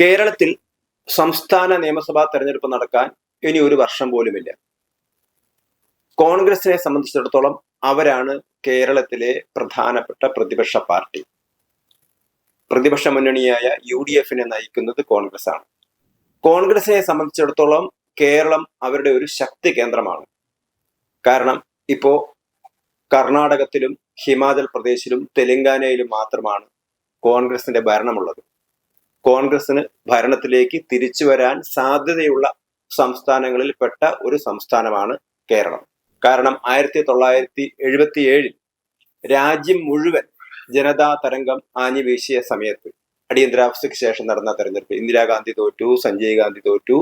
കേരളത്തിൽ സംസ്ഥാന നിയമസഭാ തെരഞ്ഞെടുപ്പ് നടക്കാൻ ഇനി ഒരു വർഷം പോലുമില്ല. കോൺഗ്രസിനെ സംബന്ധിച്ചിടത്തോളം അവരാണ് കേരളത്തിലെ പ്രധാനപ്പെട്ട പ്രതിപക്ഷ പാർട്ടി. പ്രതിപക്ഷ മുന്നണിയായ UDFനെ നയിക്കുന്നത് കോൺഗ്രസ് ആണ്. കോൺഗ്രസിനെ സംബന്ധിച്ചിടത്തോളം കേരളം അവരുടെ ഒരു ശക്തി കേന്ദ്രമാണ്. കാരണം ഇപ്പോ കർണാടകത്തിലും ഹിമാചൽ പ്രദേശിലും തെലങ്കാനയിലും മാത്രമാണ് കോൺഗ്രസിന്റെ ഭരണമുള്ളത്. കോൺഗ്രസിന് ഭരണത്തിലേക്ക് തിരിച്ചു വരാൻ സാധ്യതയുള്ള സംസ്ഥാനങ്ങളിൽ പെട്ട ഒരു സംസ്ഥാനമാണ് കേരളം. കാരണം 1977 രാജ്യം മുഴുവൻ ജനതാ തരംഗം ആഞ്ഞു വീശിയ സമയത്ത് അടിയന്തരാവസ്ഥയ്ക്ക് ശേഷം നടന്ന തെരഞ്ഞെടുപ്പ് ഇന്ദിരാഗാന്ധി തോറ്റു, സഞ്ജയ് ഗാന്ധി തോറ്റു.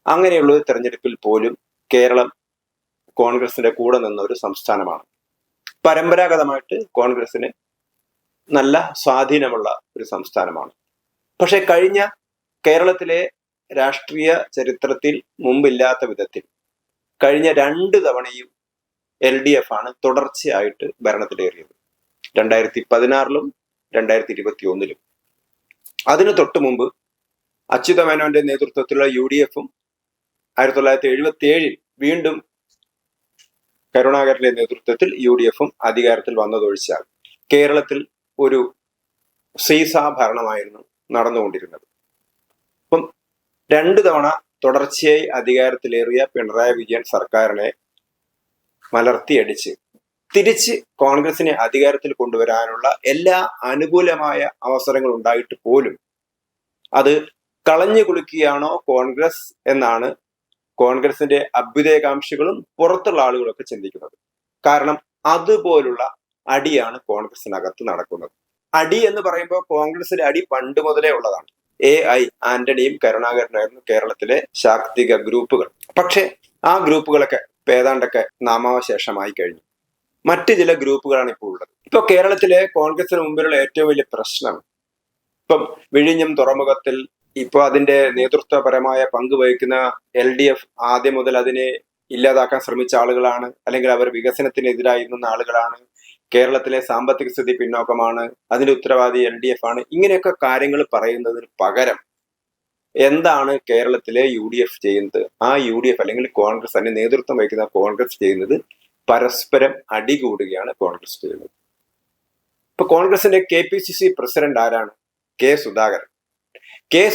അങ്ങനെയുള്ള ഒരു തെരഞ്ഞെടുപ്പിൽ പോലും കേരളം കോൺഗ്രസിന്റെ കൂടെ നിന്ന ഒരു സംസ്ഥാനമാണ്. പരമ്പരാഗതമായിട്ട് കോൺഗ്രസിന് നല്ല സ്വാധീനമുള്ള ഒരു സംസ്ഥാനമാണ്. പക്ഷെ കഴിഞ്ഞ കേരളത്തിലെ രാഷ്ട്രീയ ചരിത്രത്തിൽ മുമ്പില്ലാത്ത വിധത്തിൽ കഴിഞ്ഞ 2 തവണയും LDF ആണ് തുടർച്ചയായിട്ട് ഭരണത്തിലേറിയത്. 2016-ലും 2021-ലും. അതിനു തൊട്ടു മുമ്പ് അച്യുതമേനോന്റെ നേതൃത്വത്തിലുള്ള UDFും 1977-ൽ വീണ്ടും കരുണാകരന്റെ നേതൃത്വത്തിൽ UDFും അധികാരത്തിൽ വന്നതൊഴിച്ചാൽ കേരളത്തിൽ ഒരു സീസാ ഭരണമായിരുന്നു നടന്നുകൊണ്ടിരുന്നത്. അപ്പം 2 തവണ തുടർച്ചയായി അധികാരത്തിലേറിയ പിണറായി വിജയൻ സർക്കാരിനെ മലർത്തിയടിച്ച് തിരിച്ച് കോൺഗ്രസിനെ അധികാരത്തിൽ കൊണ്ടുവരാനുള്ള എല്ലാ അനുകൂലമായ അവസരങ്ങൾ ഉണ്ടായിട്ട് പോലും അത് കളഞ്ഞു കുളിക്കുകയാണോ കോൺഗ്രസ് എന്നാണ് കോൺഗ്രസിന്റെ അഭ്യുദയകാംക്ഷികളും പുറത്തുള്ള ആളുകളൊക്കെ ചിന്തിക്കുന്നത്. കാരണം അതുപോലുള്ള അടിയാണ് കോൺഗ്രസിനകത്ത് നടക്കുന്നത്. അടി എന്ന് പറയുമ്പോൾ കോൺഗ്രസിന്റെ അടി പണ്ട് മുതലേ ഉള്ളതാണ്. AI ആന്റണിയും കരുണാകരനായിരുന്നു കേരളത്തിലെ ശാക്തിക ഗ്രൂപ്പുകൾ. പക്ഷെ ആ ഗ്രൂപ്പുകളൊക്കെ ഏതാണ്ടൊക്കെ നാമാവശേഷമായി കഴിഞ്ഞു. മറ്റ് ചില ഗ്രൂപ്പുകളാണ് ഇപ്പോൾ ഉള്ളത്. ഇപ്പൊ കേരളത്തിലെ കോൺഗ്രസിന് മുമ്പിലുള്ള ഏറ്റവും വലിയ പ്രശ്നം ഇപ്പം വിഴിഞ്ഞം തുറമുഖത്തിൽ ഇപ്പൊ അതിന്റെ നേതൃത്വപരമായ പങ്ക് വഹിക്കുന്ന LDF ആദ്യം മുതൽ അതിനെ ഇല്ലാതാക്കാൻ ശ്രമിച്ച ആളുകളാണ്, അല്ലെങ്കിൽ അവർ വികസനത്തിനെതിരായി നിന്ന ആളുകളാണ്. കേരളത്തിലെ സാമ്പത്തിക സ്ഥിതി പിന്നോക്കമാണ്, അതിന്റെ ഉത്തരവാദി LDF ആണ്. ഇങ്ങനെയൊക്കെ കാര്യങ്ങൾ പറയുന്നതിന് പകരം എന്താണ് കേരളത്തിലെ UDF ചെയ്യുന്നത്? ആ UDF അല്ലെങ്കിൽ കോൺഗ്രസ് അതിന്റെ നേതൃത്വം വഹിക്കുന്ന കോൺഗ്രസ് ചെയ്യുന്നത് പരസ്പരം അടികൂടുകയാണ് കോൺഗ്രസ് ചെയ്യുന്നത്. ഇപ്പൊ കോൺഗ്രസിന്റെ KPCC പ്രസിഡന്റ് ആരാണ്? സുധാകരൻ.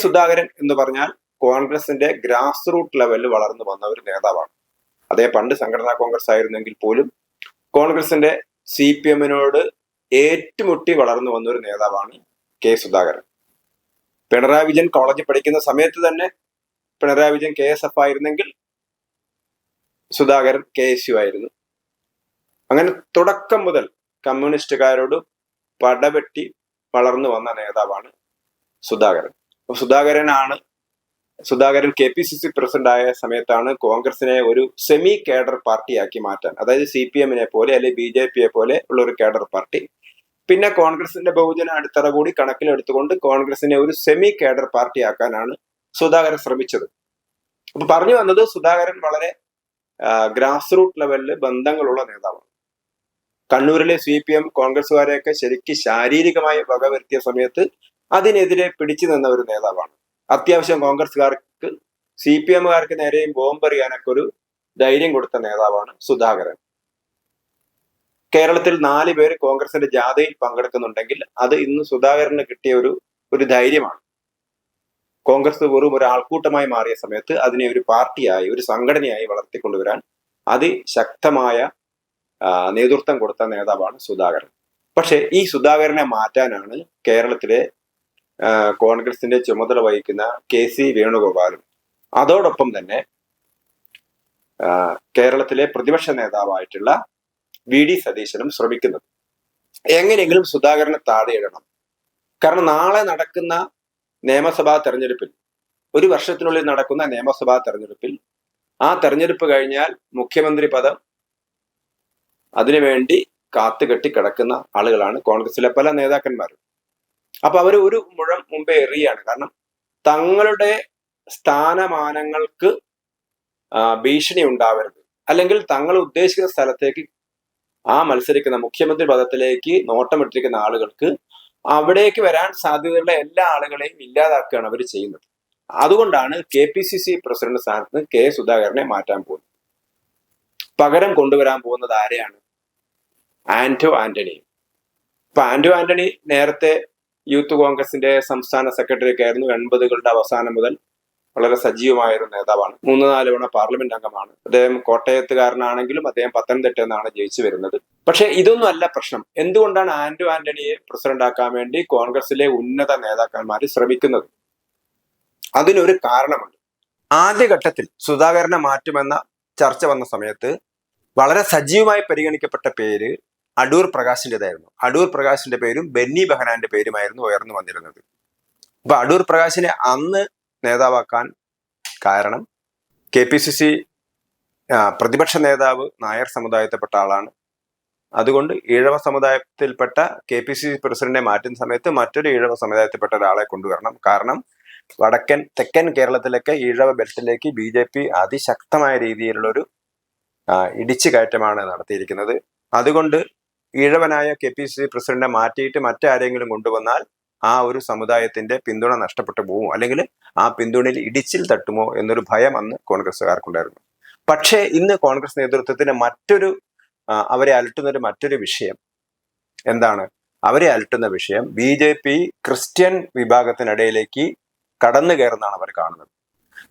സുധാകരൻ എന്ന് പറഞ്ഞാൽ കോൺഗ്രസിന്റെ ഗ്രാസ് റൂട്ട് ലെവലിൽ വളർന്നു വന്ന ഒരു നേതാവാണ്. അതേ പണ്ട് സംഘടനാ കോൺഗ്രസ് ആയിരുന്നെങ്കിൽ പോലും കോൺഗ്രസിന്റെ CPM-നോട് ഏറ്റുമുട്ടി വളർന്നു വന്ന ഒരു നേതാവാണ് സുധാകരൻ. പിണറായി വിജയൻ കോളേജിൽ പഠിക്കുന്ന സമയത്ത് തന്നെ പിണറായി വിജയൻ KSF ആയിരുന്നെങ്കിൽ സുധാകരൻ KSU ആയിരുന്നു. അങ്ങനെ തുടക്കം മുതൽ കമ്മ്യൂണിസ്റ്റുകാരോട് പടവെട്ടി വളർന്നു വന്ന നേതാവാണ് സുധാകരൻ. സുധാകരൻ KPCC പ്രസിഡന്റ് ആയ സമയത്താണ് കോൺഗ്രസിനെ ഒരു സെമി കേഡർ പാർട്ടിയാക്കി മാറ്റാൻ, അതായത് CPM-നെ പോലെ അല്ലെങ്കിൽ BJP-യെ പോലെ ഉള്ള ഒരു കേഡർ പാർട്ടി, പിന്നെ കോൺഗ്രസിന്റെ ബഹുജന അടിത്തറ കൂടി കണക്കിലെടുത്തുകൊണ്ട് കോൺഗ്രസിനെ ഒരു സെമി കേഡർ പാർട്ടി ആക്കാനാണ് സുധാകരൻ ശ്രമിച്ചത്. അപ്പൊ പറഞ്ഞു വന്നത്, സുധാകരൻ വളരെ ഗ്രാസ് റൂട്ട് ലെവലില് ബന്ധങ്ങളുള്ള നേതാവാണ്. കണ്ണൂരിലെ CPM കോൺഗ്രസുകാരെയൊക്കെ ശരിക്കും ശാരീരികമായി വകവരുത്തിയ സമയത്ത് അതിനെതിരെ പിടിച്ചു നിന്ന ഒരു നേതാവാണ്. അത്യാവശ്യം കോൺഗ്രസുകാർക്ക് CPM-കാർക്ക് നേരെയും ബോംബെറിയാനൊക്കെ ഒരു ധൈര്യം കൊടുത്ത നേതാവാണ് സുധാകരൻ. കേരളത്തിൽ 4 പേര് കോൺഗ്രസിന്റെ ജാഥയിൽ പങ്കെടുക്കുന്നുണ്ടെങ്കിൽ അത് ഇന്ന് സുധാകരന് കിട്ടിയ ഒരു ധൈര്യമാണ്. കോൺഗ്രസ് വെറും ഒരു ആൾക്കൂട്ടമായി മാറിയ സമയത്ത് അതിനെ ഒരു പാർട്ടിയായി, ഒരു സംഘടനയായി വളർത്തിക്കൊണ്ടുവരാൻ അതിശക്തമായ നേതൃത്വം കൊടുത്ത നേതാവാണ് സുധാകരൻ. പക്ഷെ ഈ സുധാകരനെ മാറ്റാനാണ് കേരളത്തിലെ കോൺഗ്രസിന്റെ ചുമതല വഹിക്കുന്ന KC വേണുഗോപാലും അതോടൊപ്പം തന്നെ കേരളത്തിലെ പ്രതിപക്ഷ നേതാവായിട്ടുള്ള VD സതീശനും ശ്രമിക്കുന്നത്. എങ്ങനെയെങ്കിലും സുധാകരനെ താഴെയിടണം. കാരണം നാളെ നടക്കുന്ന നിയമസഭാ തെരഞ്ഞെടുപ്പിൽ, ഒരു വർഷത്തിനുള്ളിൽ നടക്കുന്ന നിയമസഭാ തെരഞ്ഞെടുപ്പിൽ, ആ തെരഞ്ഞെടുപ്പ് കഴിഞ്ഞാൽ മുഖ്യമന്ത്രി പദം അതിനുവേണ്ടി കാത്തുകെട്ടി കിടക്കുന്ന ആളുകളാണ് കോൺഗ്രസിലെ പല നേതാക്കന്മാരും. അപ്പൊ അവർ ഒരു മുഴം മുമ്പേ എറിയാണ്. കാരണം തങ്ങളുടെ സ്ഥാനമാനങ്ങൾക്ക് ഭീഷണി ഉണ്ടാവരുത്, അല്ലെങ്കിൽ തങ്ങൾ ഉദ്ദേശിക്കുന്ന സ്ഥലത്തേക്ക് ആ മത്സരിക്കുന്ന മുഖ്യമന്ത്രി പദത്തിലേക്ക് നോട്ടമിട്ടിരിക്കുന്ന ആളുകൾക്ക് അവിടേക്ക് വരാൻ സാധ്യതയുള്ള എല്ലാ ആളുകളെയും ഇല്ലാതാക്കുകയാണ് അവർ ചെയ്യുന്നത്. അതുകൊണ്ടാണ് KPCC പ്രസിഡന്റ് സ്ഥാനത്ത് കെ സുധാകരനെ മാറ്റാൻ പോകുന്നത്. പകരം കൊണ്ടുവരാൻ പോകുന്നത് ആരെയാണ്? ആന്റോ ആന്റണി. ഇപ്പൊ ആന്റോ ആന്റണി നേരത്തെ യൂത്ത് കോൺഗ്രസിന്റെ സംസ്ഥാന സെക്രട്ടറി ഒക്കെ ആയിരുന്നു. 80കളുടെ അവസാനം മുതൽ വളരെ സജീവമായ ഒരു നേതാവാണ്. 3-4 തവണ പാർലമെന്റ് അംഗമാണ്. അദ്ദേഹം കോട്ടയത്തുകാരനാണെങ്കിലും അദ്ദേഹം പത്തനംതിട്ട നിന്നാണ് ജയിച്ചു വരുന്നത്. പക്ഷെ ഇതൊന്നും അല്ല പ്രശ്നം. എന്തുകൊണ്ടാണ് ആന്റോ ആന്റണിയെ പ്രസിഡന്റ് ആക്കാൻ വേണ്ടി കോൺഗ്രസിലെ ഉന്നത നേതാക്കന്മാർ ശ്രമിക്കുന്നത്? അതിനൊരു കാരണമുണ്ട്. ആദ്യഘട്ടത്തിൽ സുധാകരനെ മാറ്റുമെന്ന ചർച്ച വന്ന സമയത്ത് വളരെ സജീവമായി പരിഗണിക്കപ്പെട്ട പേര് അടൂർ പ്രകാശിൻ്റെതായിരുന്നു. അടൂർ പ്രകാശിന്റെ പേരും ബെന്നി ബെഹനാന്റെ പേരുമായിരുന്നു ഉയർന്നു വന്നിരുന്നത്. അപ്പൊ അടൂർ പ്രകാശിനെ അന്ന് നേതാവാക്കാൻ കാരണം KPCC പ്രതിപക്ഷ നേതാവ് നായർ സമുദായത്തിൽപ്പെട്ട ആളാണ്. അതുകൊണ്ട് ഈഴവ സമുദായത്തിൽപ്പെട്ട KPCC പ്രസിഡന്റിനെ മാറ്റുന്ന സമയത്ത് മറ്റൊരു ഈഴവ സമുദായത്തിൽപ്പെട്ട ഒരാളെ കൊണ്ടുവരണം. കാരണം തെക്കൻ കേരളത്തിലൊക്കെ ഈഴവ ബെൽറ്റിലേക്ക് BJP അതിശക്തമായ രീതിയിലുള്ളൊരു ഇടിച്ചു കയറ്റമാണ് നടത്തിയിരിക്കുന്നത്. അതുകൊണ്ട് ഈഴവനായ KPCC പ്രസിഡന്റിനെ മാറ്റിയിട്ട് മറ്റാരെങ്കിലും കൊണ്ടുവന്നാൽ ആ ഒരു സമുദായത്തിന്റെ പിന്തുണ നഷ്ടപ്പെട്ടു പോകും, അല്ലെങ്കിൽ ആ പിന്തുണയിൽ ഇടിച്ചിൽ തട്ടുമോ എന്നൊരു ഭയം അന്ന് കോൺഗ്രസ്സുകാർക്കുണ്ടായിരുന്നു. പക്ഷേ ഇന്ന് കോൺഗ്രസ് നേതൃത്വത്തിന് അവരെ അലട്ടുന്ന മറ്റൊരു വിഷയം എന്താണ്? അവരെ അലട്ടുന്ന വിഷയം BJP ക്രിസ്ത്യൻ വിഭാഗത്തിനിടയിലേക്ക് കടന്നു കയറുന്നതാണ് അവർ കാണുന്നത്.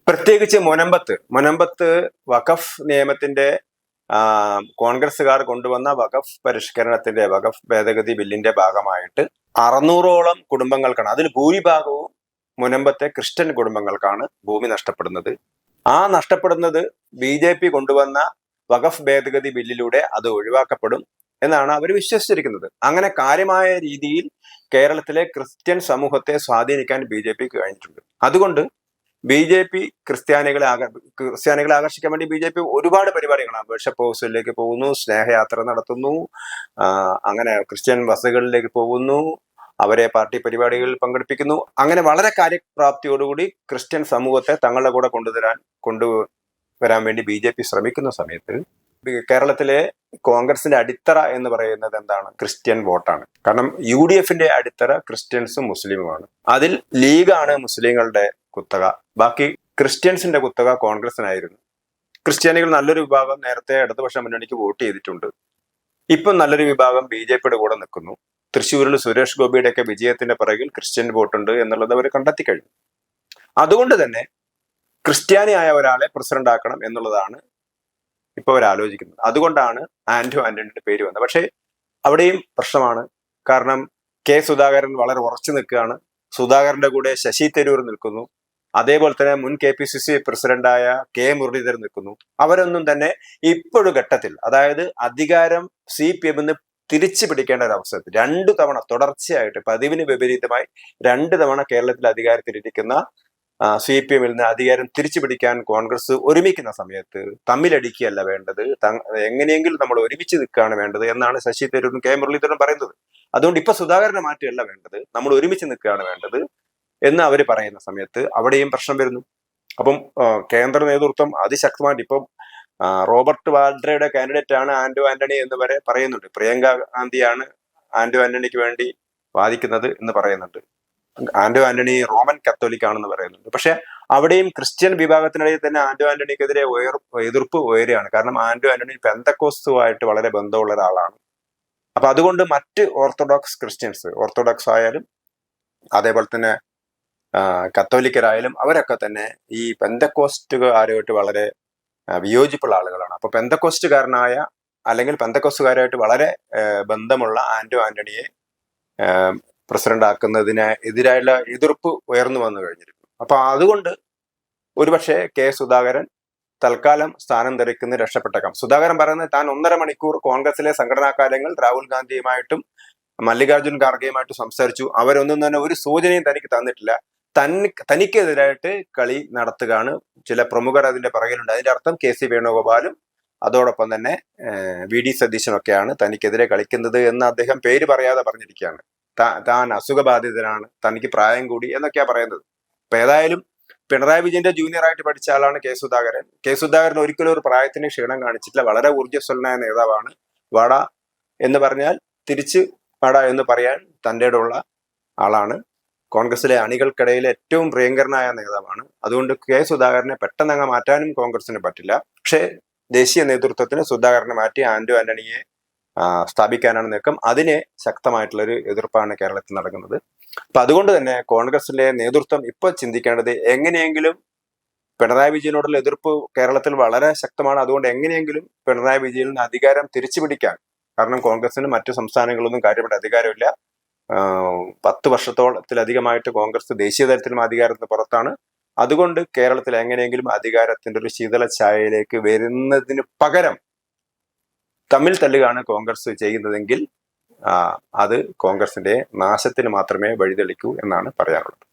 പ്രത്യേകിച്ച് മുനമ്പത്ത് വഖഫ് നിയമത്തിന്റെ കോൺഗ്രസ്സുകാർ കൊണ്ടുവന്ന വഖഫ് പരിഷ്കരണത്തിന്റെ വഖഫ് ഭേദഗതി ബില്ലിന്റെ ഭാഗമായിട്ട് 600ഓളം കുടുംബങ്ങൾക്കാണ്, അതിൽ ഭൂരിഭാഗവും മുനമ്പത്തെ ക്രിസ്ത്യൻ കുടുംബങ്ങൾക്കാണ് ഭൂമി നഷ്ടപ്പെടുന്നത്. ആ നഷ്ടപ്പെടുന്നത് BJP കൊണ്ടുവന്ന വഖഫ് ഭേദഗതി ബില്ലിലൂടെ അത് ഒഴിവാക്കപ്പെടും എന്നാണ് അവർ വിശ്വസിച്ചിരിക്കുന്നത്. അങ്ങനെ കാര്യമായ രീതിയിൽ കേരളത്തിലെ ക്രിസ്ത്യൻ സമൂഹത്തെ സ്വാധീനിക്കാൻ BJPക്ക് കഴിഞ്ഞിട്ടുണ്ട്. അതുകൊണ്ട് BJP ക്രിസ്ത്യാനികളെ ആകർഷിക്കാൻ വേണ്ടി BJP ഒരുപാട് പരിപാടികളാണ്. ബിഷപ്പ് ഹൗസിലേക്ക് പോകുന്നു, സ്നേഹയാത്ര നടത്തുന്നു, അങ്ങനെ ക്രിസ്ത്യൻ ബസ്സുകളിലേക്ക് പോകുന്നു, അവരെ പാർട്ടി പരിപാടികളിൽ പങ്കെടുപ്പിക്കുന്നു. അങ്ങനെ വളരെ കാര്യപ്രാപ്തിയോടുകൂടി ക്രിസ്ത്യൻ സമൂഹത്തെ തങ്ങളുടെ കൂടെ കൊണ്ടുവരാൻ വേണ്ടി BJP ശ്രമിക്കുന്ന സമയത്ത് കേരളത്തിലെ കോൺഗ്രസിന്റെ അടിത്തറ എന്ന് പറയുന്നത് എന്താണ്? ക്രിസ്ത്യൻ വോട്ടാണ്. കാരണം UDFന്റെ അടിത്തറ ക്രിസ്ത്യൻസും മുസ്ലിമുമാണ്. അതിൽ ലീഗാണ് മുസ്ലിങ്ങളുടെ കുത്തക, ബാക്കി ക്രിസ്ത്യൻസിന്റെ കുത്തക കോൺഗ്രസിനായിരുന്നു. ക്രിസ്ത്യാനികൾ നല്ലൊരു വിഭാഗം നേരത്തെ ഇടതുപക്ഷ മുന്നണിക്ക് വോട്ട് ചെയ്തിട്ടുണ്ട്. ഇപ്പം നല്ലൊരു വിഭാഗം BJPയുടെ കൂടെ നിൽക്കുന്നു. തൃശ്ശൂരിൽ സുരേഷ് ഗോപിയുടെ ഒക്കെ വിജയത്തിന്റെ പിറകിൽ ക്രിസ്ത്യൻ വോട്ടുണ്ട് എന്നുള്ളത് അവർ കണ്ടെത്തി കഴിഞ്ഞു. അതുകൊണ്ട് തന്നെ ക്രിസ്ത്യാനിയായ ഒരാളെ പ്രസിഡന്റ് ആക്കണം എന്നുള്ളതാണ് ഇപ്പൊ അവർ ആലോചിക്കുന്നത്. അതുകൊണ്ടാണ് ആന്റോ ആന്റണിയുടെ പേര് വന്നത്. പക്ഷേ അവിടെയും പ്രശ്നമാണ്. കാരണം കെ സുധാകരൻ വളരെ ഉറച്ചു നിൽക്കുകയാണ്. സുധാകരന്റെ കൂടെ ശശി തരൂർ നിൽക്കുന്നു. അതേപോലെ തന്നെ മുൻ KPCC പ്രസിഡന്റായ K മുരളീധരൻ നിൽക്കുന്നു. അവരൊന്നും തന്നെ ഇപ്പോഴും ഘട്ടത്തിൽ, അതായത് അധികാരം CPM തിരിച്ചു പിടിക്കേണ്ട ഒരു അവസരത്തിൽ 2 തവണ തുടർച്ചയായിട്ട് പതിവിന് വിപരീതമായി 2 തവണ കേരളത്തിൽ അധികാരത്തിലിരിക്കുന്ന CPMൽ നിന്ന് അധികാരം തിരിച്ചു പിടിക്കാൻ കോൺഗ്രസ് ഒരുമിക്കുന്ന സമയത്ത് തമ്മിലടിക്കുകയല്ല വേണ്ടത്, എങ്ങനെയെങ്കിലും നമ്മൾ ഒരുമിച്ച് നിൽക്കുകയാണ് വേണ്ടത് എന്നാണ് ശശി തരൂരും K മുരളീധരനും പറയുന്നത്. അതുകൊണ്ട് ഇപ്പൊ സുധാകരനെ മാറ്റുകയല്ല വേണ്ടത്, നമ്മൾ ഒരുമിച്ച് നിൽക്കുകയാണ് വേണ്ടത് എന്ന് അവർ പറയുന്ന സമയത്ത് അവിടെയും പ്രശ്നം വരുന്നു. അപ്പം കേന്ദ്ര നേതൃത്വം അതിശക്തമായിട്ട് ഇപ്പം റോബർട്ട് വാദ്രയുടെ കാൻഡിഡേറ്റ് ആണ് ആന്റോ ആന്റണി എന്ന് വരെ പറയുന്നുണ്ട്. പ്രിയങ്ക ഗാന്ധിയാണ് ആന്റോ ആന്റണിക്ക് വേണ്ടി വാദിക്കുന്നത് എന്ന് പറയുന്നുണ്ട്. ആന്റോ ആന്റണി റോമൻ കത്തോലിക് ആണെന്ന് പറയുന്നുണ്ട്. പക്ഷെ അവിടെയും ക്രിസ്ത്യൻ വിഭാഗത്തിനിടയിൽ തന്നെ ആന്റോ ആന്റണിക്കെതിരെ എതിർപ്പ് ഉയരുകയാണ്. കാരണം ആന്റോ ആന്റണി പെന്തക്കോസ്തുമായിട്ട് വളരെ ബന്ധമുള്ള ഒരാളാണ്. അപ്പൊ അതുകൊണ്ട് മറ്റ് ഓർത്തഡോക്സ് ആയാലും അതേപോലെ തന്നെ കത്തോലിക്കരായാലും അവരൊക്കെ തന്നെ ഈ പെന്തക്കോസ്റ്റുകാരുമായിട്ട് വളരെ വിയോജിപ്പുള്ള ആളുകളാണ്. അപ്പൊ പെന്തക്കോസ്റ്റുകാരനായ അല്ലെങ്കിൽ പെന്തക്കോസ്റ്റുകാരായിട്ട് വളരെ ബന്ധമുള്ള ആന്റോ ആന്റണിയെ പ്രസിഡന്റ് ആക്കുന്നതിന് എതിരായുള്ള എതിർപ്പ് ഉയർന്നു വന്നു കഴിഞ്ഞിരിക്കുന്നു. അപ്പൊ അതുകൊണ്ട് ഒരുപക്ഷെ K സുധാകരൻ തൽക്കാലം സ്ഥാനം ധരിക്കുന്ന രക്ഷപ്പെട്ടേക്കാം. സുധാകരൻ പറയുന്നത് താൻ 1.5 മണിക്കൂർ കോൺഗ്രസിലെ സംഘടനാ കാര്യങ്ങൾ രാഹുൽ ഗാന്ധിയുമായിട്ടും മല്ലികാർജുൻ ഖാർഗെയുമായിട്ട് സംസാരിച്ചു. അവരൊന്നും തന്നെ ഒരു സൂചനയും തനിക്ക് തന്നിട്ടില്ല. തനിക്കെതിരായിട്ട് കളി നടത്തുകയാണ്. ചില പ്രമുഖർ അതിന്റെ പിറകിലുണ്ട്. അതിന്റെ അർത്ഥം KC വേണുഗോപാലും അതോടൊപ്പം തന്നെ VD സതീശനൊക്കെയാണ് തനിക്കെതിരെ കളിക്കുന്നത് എന്ന് അദ്ദേഹം പേര് പറയാതെ പറഞ്ഞിരിക്കുകയാണ്. താൻ അസുഖബാധിതനാണ്, തനിക്ക് പ്രായം കൂടി എന്നൊക്കെയാ പറയുന്നത്. അപ്പൊ ഏതായാലും പിണറായി വിജയന്റെ ജൂനിയർ ആയിട്ട് പഠിച്ച ആളാണ് K സുധാകരൻ. K സുധാകരൻ ഒരിക്കലും ഒരു പ്രായത്തിന് ക്ഷീണം കാണിച്ചിട്ടില്ല. വളരെ ഊർജ്ജസ്വലനായ നേതാവാണ്. വാട എന്ന് പറഞ്ഞാൽ തിരിച്ച് വാട എന്ന് പറയാൻ തൻ്റെയുള്ള ആളാണ്. കോൺഗ്രസിലെ അണികൾക്കിടയിൽ ഏറ്റവും പ്രിയങ്കരനായ നേതാവാണ്. അതുകൊണ്ട് കെ സുധാകരനെ പെട്ടെന്ന് അങ്ങ് മാറ്റാനും കോൺഗ്രസിന് പറ്റില്ല. പക്ഷേ ദേശീയ നേതൃത്വത്തിന് സുധാകരനെ മാറ്റി ആന്റോ ആന്റണിയെ സ്ഥാപിക്കാനാണ് നീക്കം. അതിനെ ശക്തമായിട്ടുള്ളൊരു എതിർപ്പാണ് കേരളത്തിൽ നടക്കുന്നത്. അപ്പൊ അതുകൊണ്ട് തന്നെ കോൺഗ്രസിലെ നേതൃത്വം ഇപ്പൊ ചിന്തിക്കേണ്ടത് എങ്ങനെയെങ്കിലും പിണറായി വിജയനോടുള്ള എതിർപ്പ് കേരളത്തിൽ വളരെ ശക്തമാണ്. അതുകൊണ്ട് എങ്ങനെയെങ്കിലും പിണറായി വിജയനിൽ അധികാരം തിരിച്ചു പിടിക്കാൻ, കാരണം കോൺഗ്രസിന് മറ്റു സംസ്ഥാനങ്ങളൊന്നും കാര്യമായിട്ട് അധികാരമില്ല. 10 വർഷത്തോളത്തിലധികമായിട്ട് കോൺഗ്രസ് ദേശീയ തലത്തിലും അധികാരത്തിന് പുറത്താണ്. അതുകൊണ്ട് കേരളത്തിൽ എങ്ങനെയെങ്കിലും അധികാരത്തിന്റെ ഒരു ശീതള ഛായയിലേക്ക് വരുന്നതിന് പകരം തമ്മിൽ തല്ലുകയാണ് കോൺഗ്രസ് ചെയ്യുന്നതെങ്കിൽ അത് കോൺഗ്രസിന്റെ നാശത്തിന് മാത്രമേ വഴിതെളിക്കൂ എന്നാണ് പറയാനുള്ളത്.